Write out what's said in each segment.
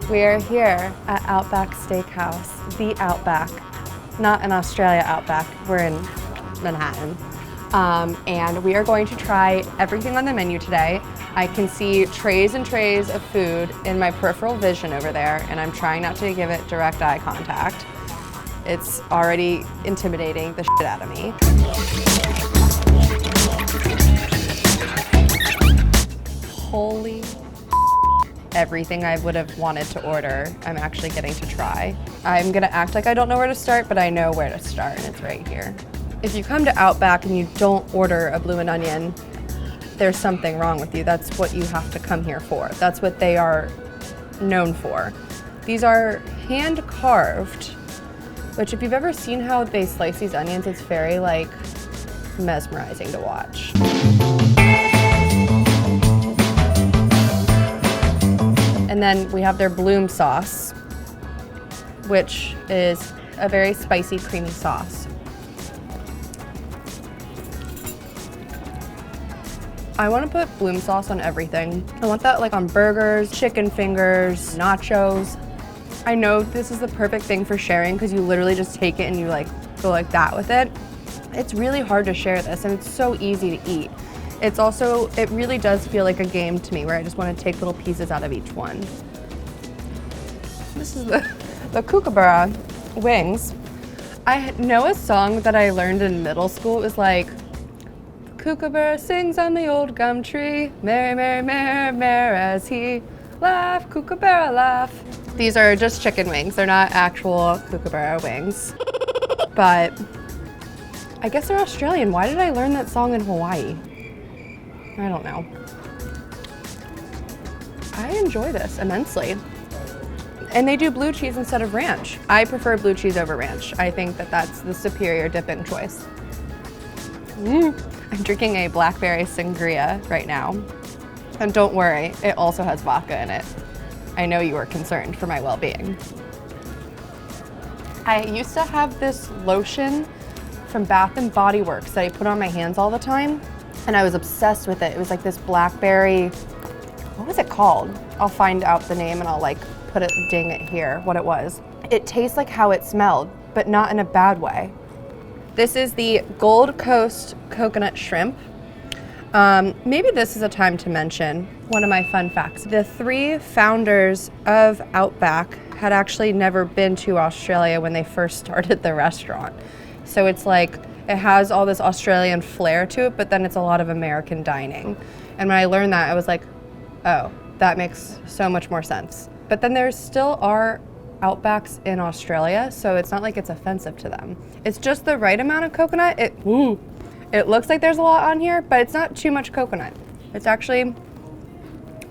We are here at Outback Steakhouse, the Outback. Not in Australia Outback, we're in Manhattan. And we are going to try everything on the menu today. I can see trays and trays of food in my peripheral vision over there, and I'm trying not to give it direct eye contact. It's already intimidating the shit out of me. Holy everything I would have wanted to order, I'm actually getting to try. I'm gonna act like I don't know where to start, but I know where to start, and it's right here. If you come to Outback and you don't order a Bloomin Onion, there's something wrong with you. That's what you have to come here for. That's what they are known for. These are hand carved, which if you've ever seen how they slice these onions, it's very like mesmerizing to watch. And then we have their bloom sauce, which is a very spicy, creamy sauce. I want to put bloom sauce on everything. I want that like on burgers, chicken fingers, nachos. I know this is the perfect thing for sharing because you literally just take it and you like go like that with it. It's really hard to share this and it's so easy to eat. It's also, it really does feel like a game to me where I just want to take little pieces out of each one. This is the Kookaburra Wings. I know a song that I learned in middle school. It was like, Kookaburra sings on the old gum tree, merry, merry, merry, merry as he laugh, Kookaburra laugh. These are just chicken wings. They're not actual Kookaburra wings. But I guess they're Australian. Why did I learn that song in Hawaii? I don't know. I enjoy this immensely. And they do blue cheese instead of ranch. I prefer blue cheese over ranch. I think that that's the superior dipping choice. I'm drinking a Blackberry Sangria right now. And don't worry, it also has vodka in it. I know you are concerned for my well-being. I used to have this lotion from Bath & Body Works that I put on my hands all the time. And I was obsessed with it. It was like this blackberry, what was it called? I'll find out the name and I'll like put it, ding it here, what it was. It tastes like how it smelled, but not in a bad way. This is the Gold Coast Coconut Shrimp. Maybe this is a time to mention one of my fun facts. The 3 founders of Outback had actually never been to Australia when they first started the restaurant. So it's like, it has all this Australian flair to it, but then it's a lot of American dining. And when I learned that, I was like, oh, that makes so much more sense. But then there still are Outbacks in Australia, so it's not like it's offensive to them. It's just the right amount of coconut. It looks like there's a lot on here, but it's not too much coconut. It's actually,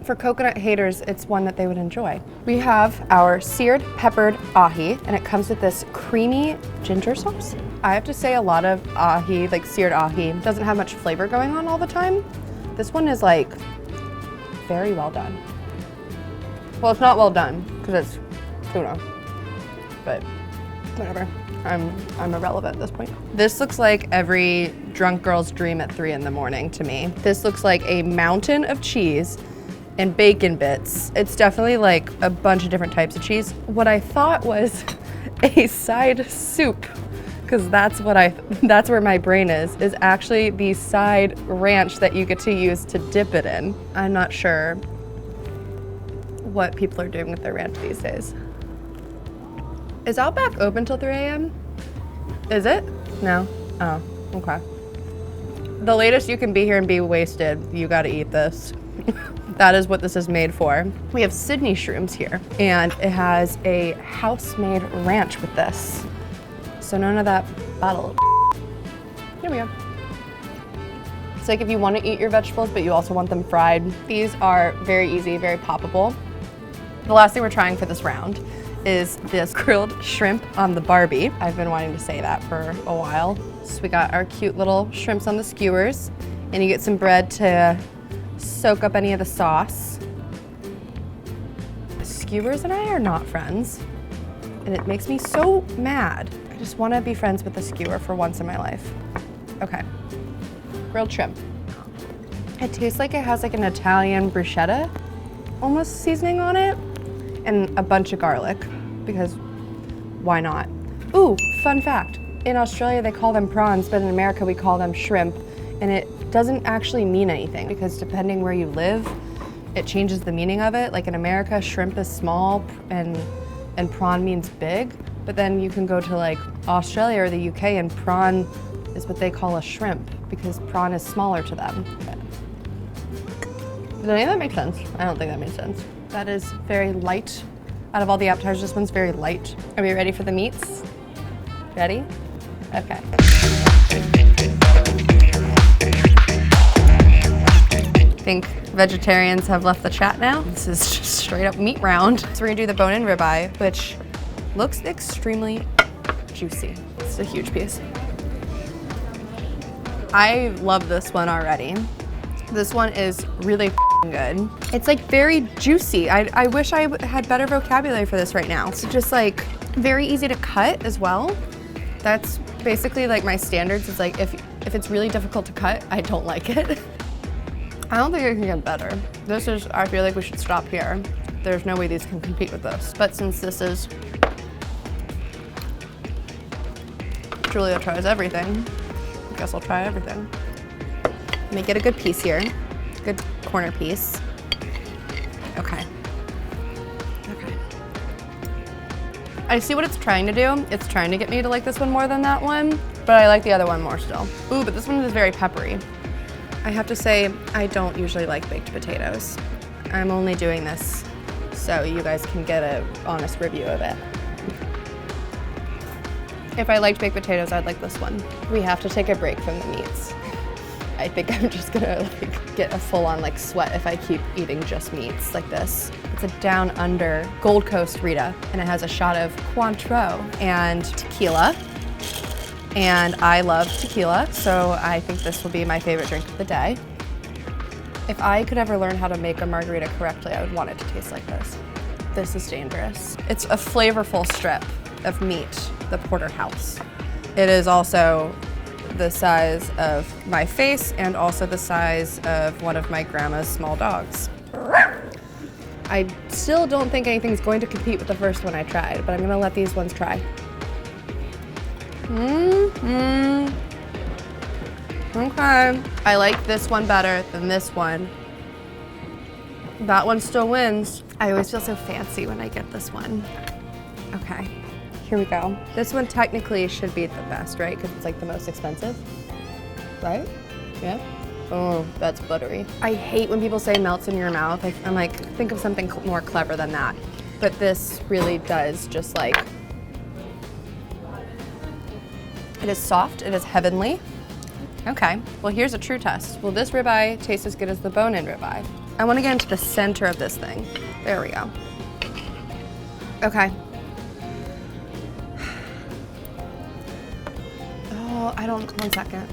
for coconut haters, it's one that they would enjoy. We have our Seared Peppered Ahi, and it comes with this creamy ginger sauce. I have to say a lot of ahi, like seared ahi, doesn't have much flavor going on all the time. This one is like very well done. Well, it's not well done because it's tuna, but whatever. I'm irrelevant at this point. This looks like every drunk girl's dream at 3 in the morning to me. This looks like a mountain of cheese and bacon bits. It's definitely like a bunch of different types of cheese. What I thought was a side soup, because that's where my brain is actually the side ranch that you get to use to dip it in. I'm not sure what people are doing with their ranch these days. Is Outback open till 3 a.m.? Is it? No? Oh, okay. The latest you can be here and be wasted, you gotta eat this. That is what this is made for. We have Sydney Shrooms here, and it has a house-made ranch with this. So none of that bottle. Here we go. It's like if you want to eat your vegetables, but you also want them fried. These are very easy, very poppable. The last thing we're trying for this round is this grilled shrimp on the Barbie. I've been wanting to say that for a while. So we got our cute little shrimps on the skewers, and you get some bread to soak up any of the sauce. The skewers and I are not friends, and it makes me so mad. I just want to be friends with the skewer for once in my life. Okay, grilled shrimp. It tastes like it has like an Italian bruschetta almost seasoning on it. and a bunch of garlic, because why not? Ooh, fun fact. In Australia, they call them prawns, but in America, we call them shrimp. And it doesn't actually mean anything because depending where you live, it changes the meaning of it. Like in America, shrimp is small and prawn means big. But then you can go to like Australia or the UK and prawn is what they call a shrimp because prawn is smaller to them. Does any of that make sense? I don't think that makes sense. That is very light. Out of all the appetizers, this one's very light. Are we ready for the meats? Ready? Okay. I think vegetarians have left the chat now. This is just straight up meat round. So we're gonna do the bone-in ribeye, which looks extremely juicy. It's a huge piece. I love this one already. This one is really good. It's like very juicy. I wish I had better vocabulary for this right now. It's just like very easy to cut as well. That's basically like my standards. It's like if it's really difficult to cut, I don't like it. I don't think it can get better. This is, I feel like we should stop here. There's no way these can compete with this. But since this is, Julia tries everything, I guess I'll try everything. Let me get a good piece here. Good corner piece. Okay. Okay. I see what it's trying to do. It's trying to get me to like this one more than that one, but I like the other one more still. Ooh, but this one is very peppery. I have to say, I don't usually like baked potatoes. I'm only doing this so you guys can get an honest review of it. If I liked baked potatoes, I'd like this one. We have to take a break from the meats. I think I'm just gonna like get a full-on like sweat if I keep eating just meats like this. It's a down under Gold Coast Rita, and it has a shot of Cointreau and tequila. And I love tequila, so I think this will be my favorite drink of the day. If I could ever learn how to make a margarita correctly, I would want it to taste like this. This is dangerous. It's a flavorful strip of meat, the Porterhouse. It is also the size of my face and also the size of one of my grandma's small dogs. I still don't think anything's going to compete with the first one I tried, but I'm gonna let these ones try. Okay. I like this one better than this one. That one still wins. I always feel so fancy when I get this one. Okay, here we go. This one technically should be the best, right? Because it's like the most expensive, right? Yeah. Oh, that's buttery. I hate when people say melts in your mouth. I'm like, think of something more clever than that. But this really does just like, it is soft, it is heavenly. Okay, well here's a true test. Will this ribeye taste as good as the bone-in ribeye? I wanna get into the center of this thing. There we go. Okay. Oh, one second.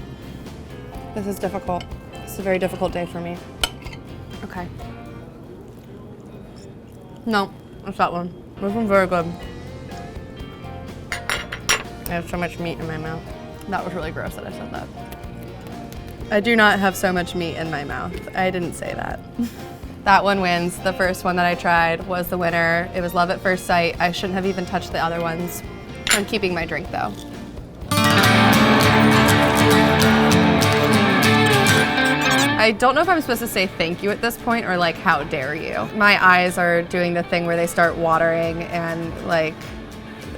This is difficult. It's a very difficult day for me. Okay. No, it's that one. This one's very good. I have so much meat in my mouth. That was really gross that I said that. I do not have so much meat in my mouth. I didn't say that. That one wins. The first one that I tried was the winner. It was love at first sight. I shouldn't have even touched the other ones. I'm keeping my drink though. I don't know if I'm supposed to say thank you at this point or like, how dare you. My eyes are doing the thing where they start watering and like,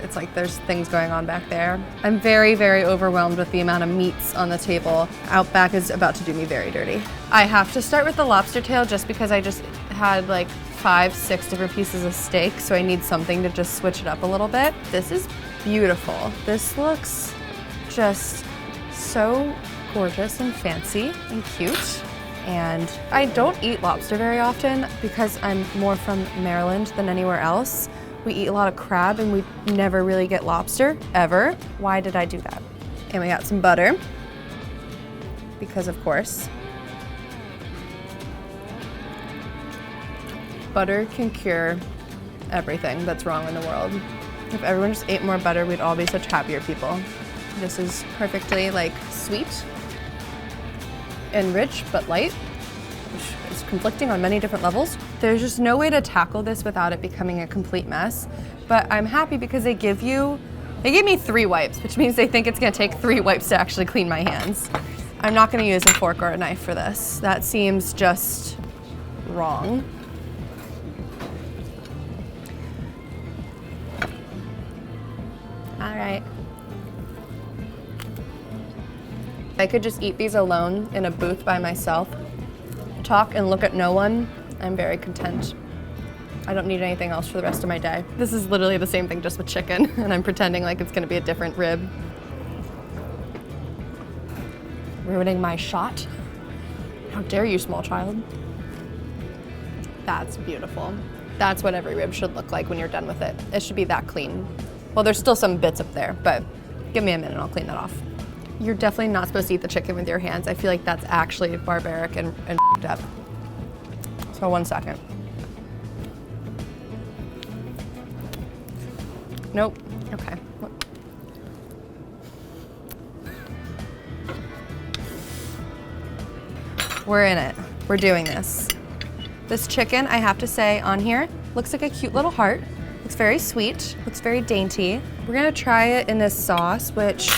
it's like there's things going on back there. I'm very, very overwhelmed with the amount of meats on the table. Outback is about to do me very dirty. I have to start with the lobster tail just because I just had like 5, 6 different pieces of steak, so I need something to just switch it up a little bit. This is beautiful. This looks just so gorgeous and fancy and cute. And I don't eat lobster very often because I'm more from Maryland than anywhere else. We eat a lot of crab and we never really get lobster, ever. Why did I do that? And we got some butter, because of course. Butter can cure everything that's wrong in the world. If everyone just ate more butter, we'd all be such happier people. This is perfectly like sweet and rich, but light. which is conflicting on many different levels. There's just no way to tackle this without it becoming a complete mess. But I'm happy because they gave me 3 wipes, which means they think it's gonna take 3 wipes to actually clean my hands. I'm not gonna use a fork or a knife for this. That seems just wrong. All right. I could just eat these alone in a booth by myself, talk and look at no one. I'm very content. I don't need anything else for the rest of my day. This is literally the same thing just with chicken, and I'm pretending like it's gonna be a different rib. Ruining my shot. How dare you, small child? That's beautiful. That's what every rib should look like when you're done with it. It should be that clean. Well, there's still some bits up there, but give me a minute and I'll clean that off. You're definitely not supposed to eat the chicken with your hands. I feel like that's actually barbaric and f***ed up. So 1 second. Nope, okay. We're in it, we're doing this. This chicken, I have to say, on here, looks like a cute little heart. Looks very sweet, looks very dainty. We're gonna try it in this sauce, which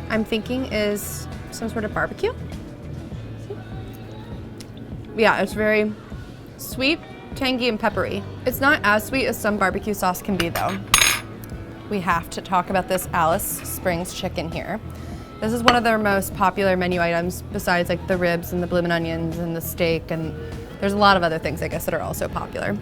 I'm thinking is some sort of barbecue. Yeah, it's very sweet, tangy, and peppery. It's not as sweet as some barbecue sauce can be though. We have to talk about this Alice Springs chicken here. This is one of their most popular menu items besides like the ribs and the bloomin' onions and the steak, and there's a lot of other things I guess that are also popular.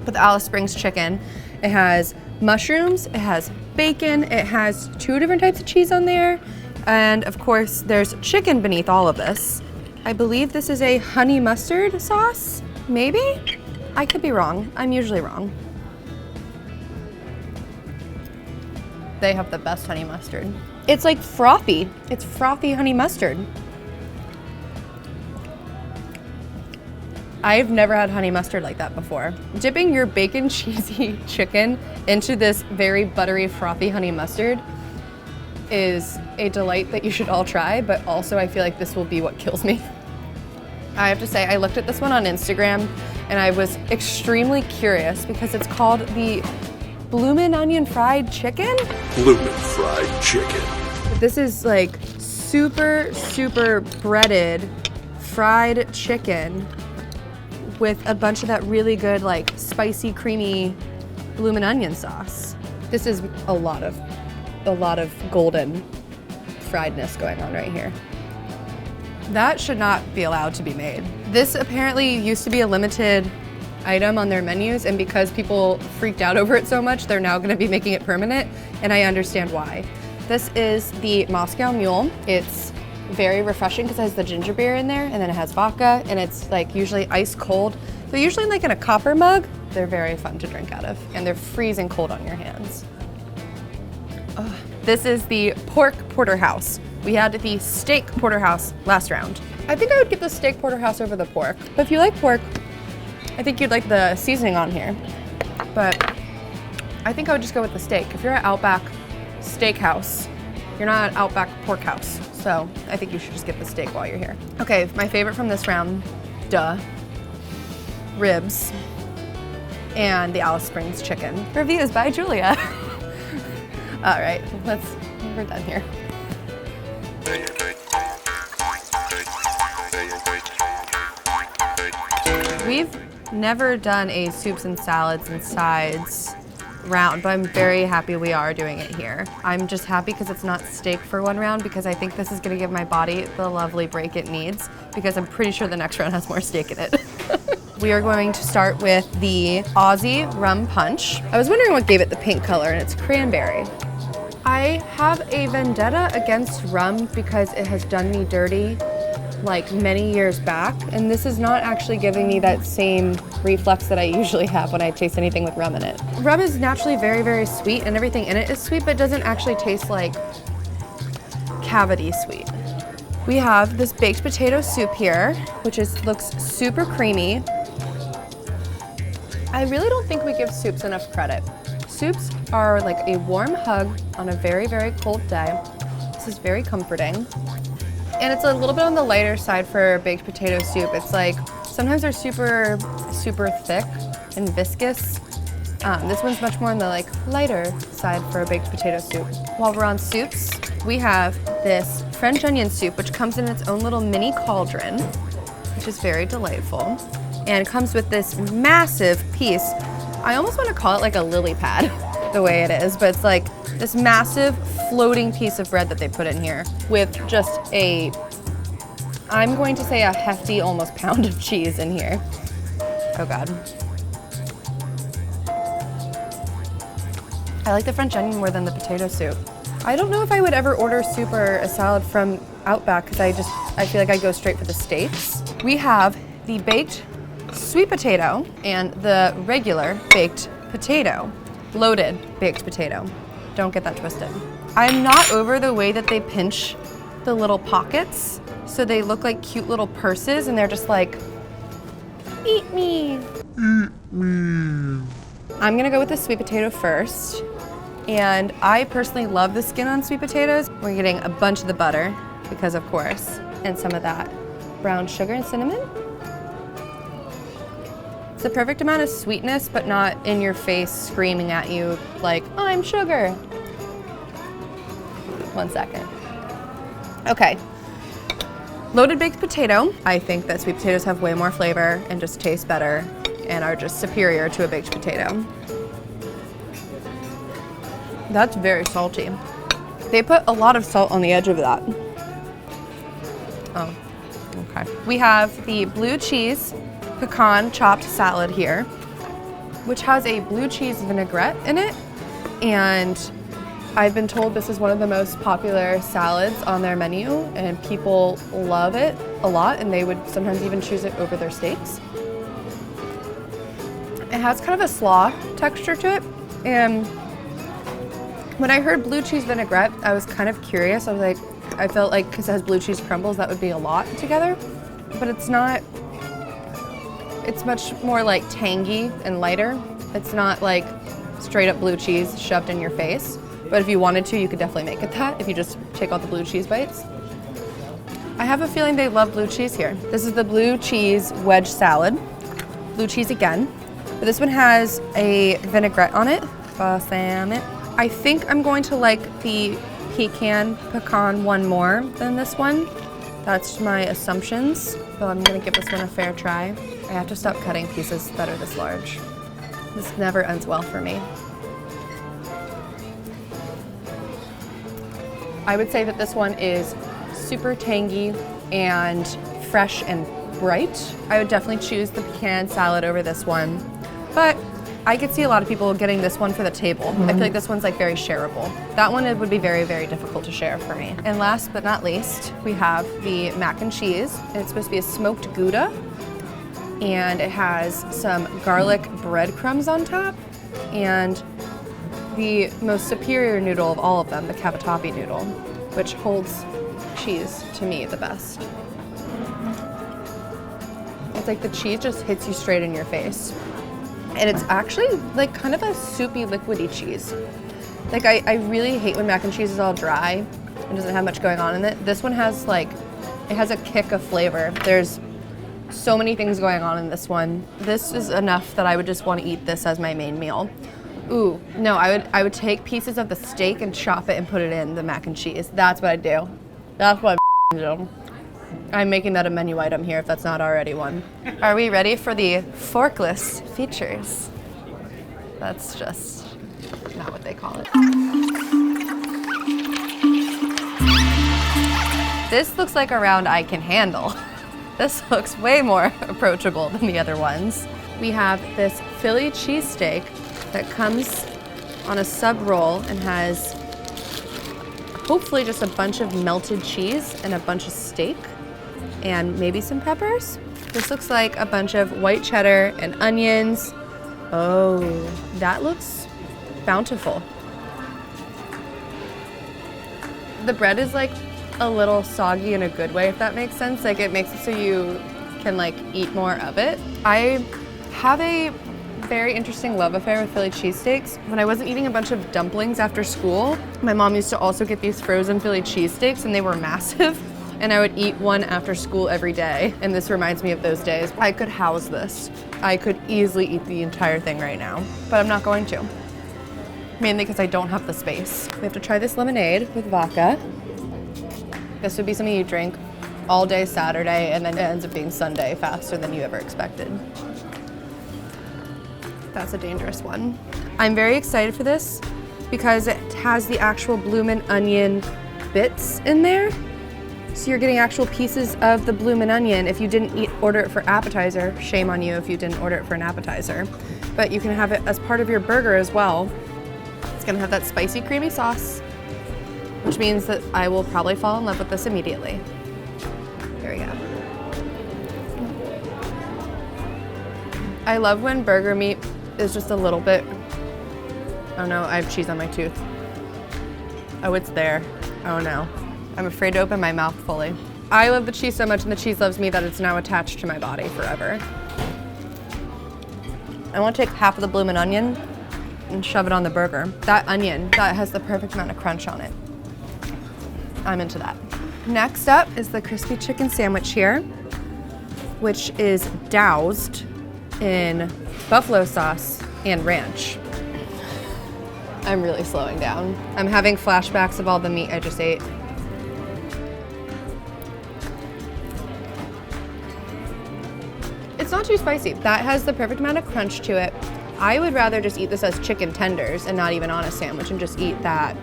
But the Alice Springs chicken, it has mushrooms, it has bacon, it has 2 different types of cheese on there, and of course there's chicken beneath all of this. I believe this is a honey mustard sauce, maybe? I could be wrong, I'm usually wrong. They have the best honey mustard. It's like frothy. It's frothy honey mustard. I've never had honey mustard like that before. Dipping your bacon cheesy chicken into this very buttery, frothy honey mustard is a delight that you should all try, but also I feel like this will be what kills me. I have to say, I looked at this one on Instagram and I was extremely curious because it's called the Bloomin Onion fried chicken? Bloomin fried chicken. This is like super, super breaded fried chicken with a bunch of that really good like spicy, creamy Bloomin Onion sauce. This is a lot of golden friedness going on right here. That should not be allowed to be made. This apparently used to be a limited item on their menus, and because people freaked out over it so much, they're now gonna be making it permanent, and I understand why. This is the Moscow Mule. It's very refreshing because it has the ginger beer in there, and then it has vodka, and it's like usually ice cold. So usually like in a copper mug, they're very fun to drink out of, and they're freezing cold on your hands. Ugh. This is the pork porterhouse. We had the steak porterhouse last round. I think I would get the steak porterhouse over the pork, but if you like pork, I think you'd like the seasoning on here, but I think I would just go with the steak. If you're at Outback Steakhouse, you're not at Outback Porkhouse, so I think you should just get the steak while you're here. Okay, my favorite from this round, duh, ribs, and the Alice Springs chicken. Reviews by Julia. All right, we're done here. We've never done a soups and salads and sides round, but I'm very happy we are doing it here. I'm just happy because it's not steak for one round, because I think this is gonna give my body the lovely break it needs, because I'm pretty sure the next round has more steak in it. We are going to start with the Aussie Rum Punch. I was wondering what gave it the pink color, and it's cranberry. I have a vendetta against rum because it has done me dirty like many years back, and this is not actually giving me that same reflex that I usually have when I taste anything with rum in it. Rum is naturally very, very sweet, and everything in it is sweet, but it doesn't actually taste like cavity sweet. We have this baked potato soup here, which looks super creamy. I really don't think we give soups enough credit. Soups are like a warm hug on a very, very cold day. This is very comforting. And it's a little bit on the lighter side for baked potato soup. It's like Sometimes they're super, super thick and viscous. This one's much more on the like lighter side for a baked potato soup. While we're on soups, we have this French onion soup, which comes in its own little mini cauldron, which is very delightful. And comes with this massive piece. I almost want to call it like a lily pad, the way it is, but it's like this massive floating piece of bread that they put in here with just a, I'm going to say a hefty, almost pound of cheese in here. Oh God. I like the French onion more than the potato soup. I don't know if I would ever order soup or a salad from Outback because I feel like I go straight for the steaks. We have the baked sweet potato and the regular baked potato, loaded baked potato. Don't get that twisted. I'm not over the way that they pinch the little pockets so they look like cute little purses and they're just like, eat me. Eat me. I'm gonna go with the sweet potato first. And I personally love the skin on sweet potatoes. We're getting a bunch of the butter because of course, and some of that brown sugar and cinnamon. It's the perfect amount of sweetness, but not in your face screaming at you like, I'm sugar. 1 second. Okay. Loaded baked potato. I think that sweet potatoes have way more flavor and just taste better and are just superior to a baked potato. That's very salty. They put a lot of salt on the edge of that. Oh, okay. We have the blue cheese pecan chopped salad here, which has a blue cheese vinaigrette in it. And I've been told this is one of the most popular salads on their menu and people love it a lot and they would sometimes even choose it over their steaks. It has kind of a slaw texture to it. And when I heard blue cheese vinaigrette, I was kind of curious. I was like, I felt like because it has blue cheese crumbles, that would be a lot together, but it's not. It's much more like tangy and lighter. It's not like straight up blue cheese shoved in your face, but if you wanted to, you could definitely make it that if you just take all the blue cheese bites. I have a feeling they love blue cheese here. This is the blue cheese wedge salad. Blue cheese again, but this one has a vinaigrette on it. Balsamic. I think I'm going to like the pecan one more than this one. That's my assumptions, but I'm gonna give this one a fair try. I have to stop cutting pieces that are this large. This never ends well for me. I would say that this one is super tangy and fresh and bright. I would definitely choose the pecan salad over this one, but I could see a lot of people getting this one for the table. I feel like this one's like very shareable. That one, it would be very, very difficult to share for me. And last but not least, we have the mac and cheese. And it's supposed to be a smoked Gouda. And it has some garlic breadcrumbs on top. And the most superior noodle of all of them, the cavatappi noodle, which holds cheese to me the best. It's like the cheese just hits you straight in your face. And it's actually like kind of a soupy, liquidy cheese. Like I really hate when mac and cheese is all dry and doesn't have much going on in it. This one has like, it has a kick of flavor. There's so many things going on in this one. This is enough that I would just want to eat this as my main meal. Ooh, no, I would take pieces of the steak and chop it and put it in the mac and cheese. That's what I do. That's what I do. I'm making that a menu item here if that's not already one. Are we ready for the forkless features? That's just not what they call it. This looks like a round I can handle. This looks way more approachable than the other ones. We have this Philly cheesesteak that comes on a sub roll and has hopefully just a bunch of melted cheese and a bunch of steak and maybe some peppers. This looks like a bunch of white cheddar and onions. Oh, that looks bountiful. The bread is like a little soggy in a good way, if that makes sense. Like it makes it so you can like eat more of it. I have a very interesting love affair with Philly cheesesteaks. When I wasn't eating a bunch of dumplings after school, my mom used to also get these frozen Philly cheesesteaks and they were massive. and I would eat one after school every day. And this reminds me of those days. I could house this. I could easily eat the entire thing right now, but I'm not going to. Mainly because I don't have the space. We have to try this lemonade with vodka. This would be something you drink all day Saturday, and then it ends up being Sunday faster than you ever expected. That's a dangerous one. I'm very excited for this because it has the actual Bloomin Onion bits in there. So you're getting actual pieces of the Bloomin Onion. If you didn't order it for appetizer, shame on you if you didn't order it for an appetizer. But you can have it as part of your burger as well. It's gonna have that spicy, creamy sauce, which means that I will probably fall in love with this immediately. Here we go. I love when burger meat is just a little bit, oh no, I have cheese on my tooth. Oh, it's there. Oh no. I'm afraid to open my mouth fully. I love the cheese so much and the cheese loves me that it's now attached to my body forever. I want to take half of the Bloomin Onion and shove it on the burger. That onion, that has the perfect amount of crunch on it. I'm into that. Next up is the crispy chicken sandwich here, which is doused in buffalo sauce and ranch. I'm really slowing down. I'm having flashbacks of all the meat I just ate. It's not too spicy. That has the perfect amount of crunch to it. I would rather just eat this as chicken tenders and not even on a sandwich and just eat that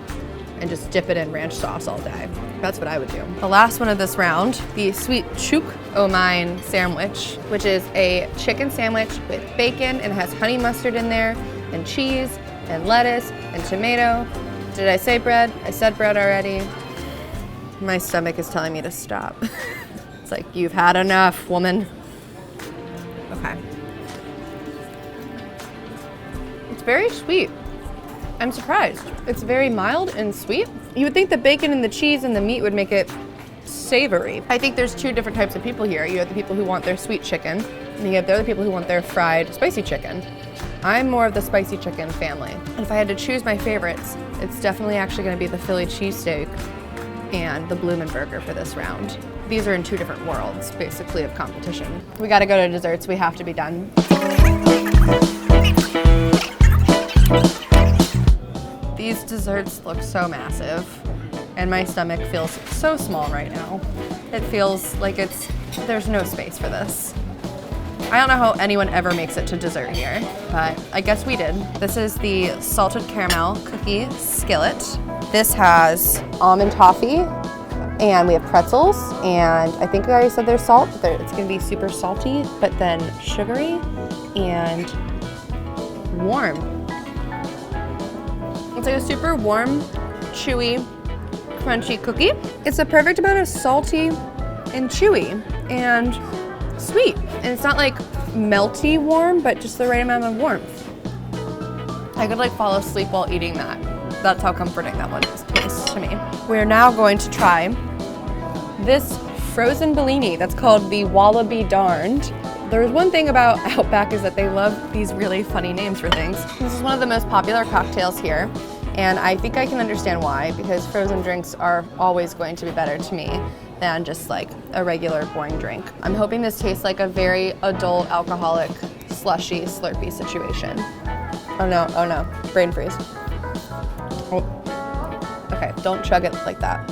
and just dip it in ranch sauce all day. That's what I would do. The last one of this round, the sweet Chook O' Mine sandwich, which is a chicken sandwich with bacon and has honey mustard in there and cheese and lettuce and tomato. Did I say bread? I said bread already. My stomach is telling me to stop. It's like, you've had enough, woman. Okay. It's very sweet. I'm surprised. It's very mild and sweet. You would think the bacon and the cheese and the meat would make it savory. I think there's two different types of people here. You have the people who want their sweet chicken, and you have the other people who want their fried spicy chicken. I'm more of the spicy chicken family. And if I had to choose my favorites, it's definitely actually gonna be the Philly cheesesteak and the Bloomin Burger for this round. These are in two different worlds, basically, of competition. We gotta go to desserts, we have to be done. These desserts look so massive, and my stomach feels so small right now. It feels like there's no space for this. I don't know how anyone ever makes it to dessert here, but I guess we did. This is the salted caramel cookie skillet. This has almond toffee, and we have pretzels, and I think I already said there's salt, but it's gonna be super salty, but then sugary and warm. It's like a super warm, chewy, crunchy cookie. It's the perfect amount of salty and chewy and sweet. And it's not like melty warm, but just the right amount of warmth. I could like fall asleep while eating that. That's how comforting that one is to me. We're now going to try this frozen Bellini that's called the Wallaby Darned. There's one thing about Outback is that they love these really funny names for things. This is one of the most popular cocktails here, and I think I can understand why, because frozen drinks are always going to be better to me than just like a regular boring drink. I'm hoping this tastes like a very adult alcoholic slushy slurpee situation. Oh no, brain freeze. Oh. Okay, don't chug it like that.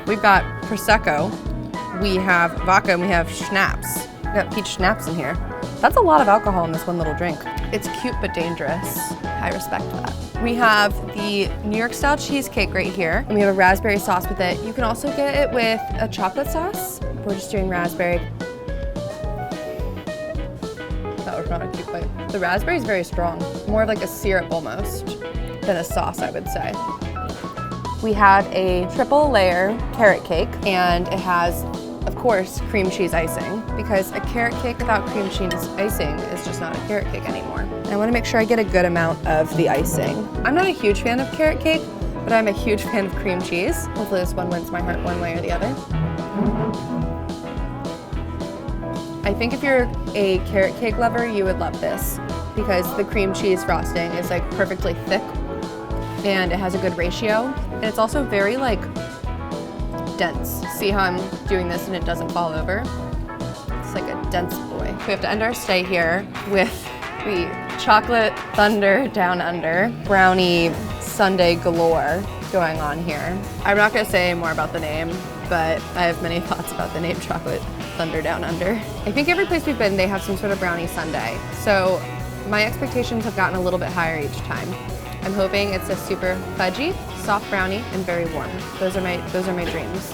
We've got Prosecco, we have vodka, and we have schnapps. We got peach schnapps in here. That's a lot of alcohol in this one little drink. It's cute but dangerous. I respect that. We have the New York style cheesecake right here, and we have a raspberry sauce with it. You can also get it with a chocolate sauce. We're just doing raspberry. That was not a cute bite. The raspberry is very strong, more of like a syrup almost than a sauce, I would say. We have a triple layer carrot cake, and it has, of course, cream cheese icing, because a carrot cake without cream cheese icing is just not a carrot cake anymore. And I want to make sure I get a good amount of the icing. I'm not a huge fan of carrot cake, but I'm a huge fan of cream cheese. Hopefully this one wins my heart one way or the other. I think if you're a carrot cake lover, you would love this, because the cream cheese frosting is like perfectly thick, and it has a good ratio. And it's also very like dense. See how I'm doing this and it doesn't fall over? It's like a dense boy. We have to end our stay here with the chocolate thunder down under, brownie sundae galore going on here. I'm not gonna say more about the name, but I have many thoughts about the name chocolate thunder down under. I think every place we've been, they have some sort of brownie sundae. So my expectations have gotten a little bit higher each time. I'm hoping it's a super fudgy, soft brownie, and very warm. Those are my dreams.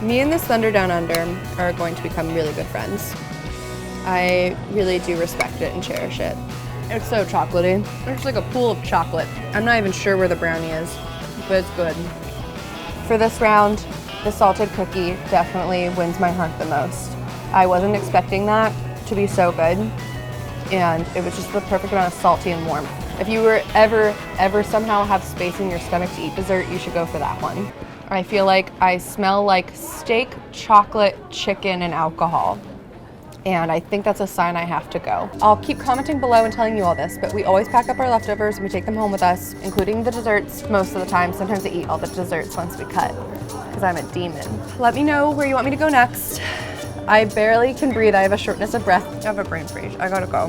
Me and this Thunder Down Under are going to become really good friends. I really do respect it and cherish it. It's so chocolatey. It's like a pool of chocolate. I'm not even sure where the brownie is, but it's good. For this round, the salted cookie definitely wins my heart the most. I wasn't expecting that to be so good, and it was just the perfect amount of salty and warm. If you were ever somehow have space in your stomach to eat dessert, you should go for that one. I feel like I smell like steak, chocolate, chicken, and alcohol. And I think that's a sign I have to go. I'll keep commenting below and telling you all this, but we always pack up our leftovers and we take them home with us, including the desserts most of the time. Sometimes I eat all the desserts once we cut, because I'm a demon. Let me know where you want me to go next. I barely can breathe. I have a shortness of breath. I have a brain freeze. I gotta go.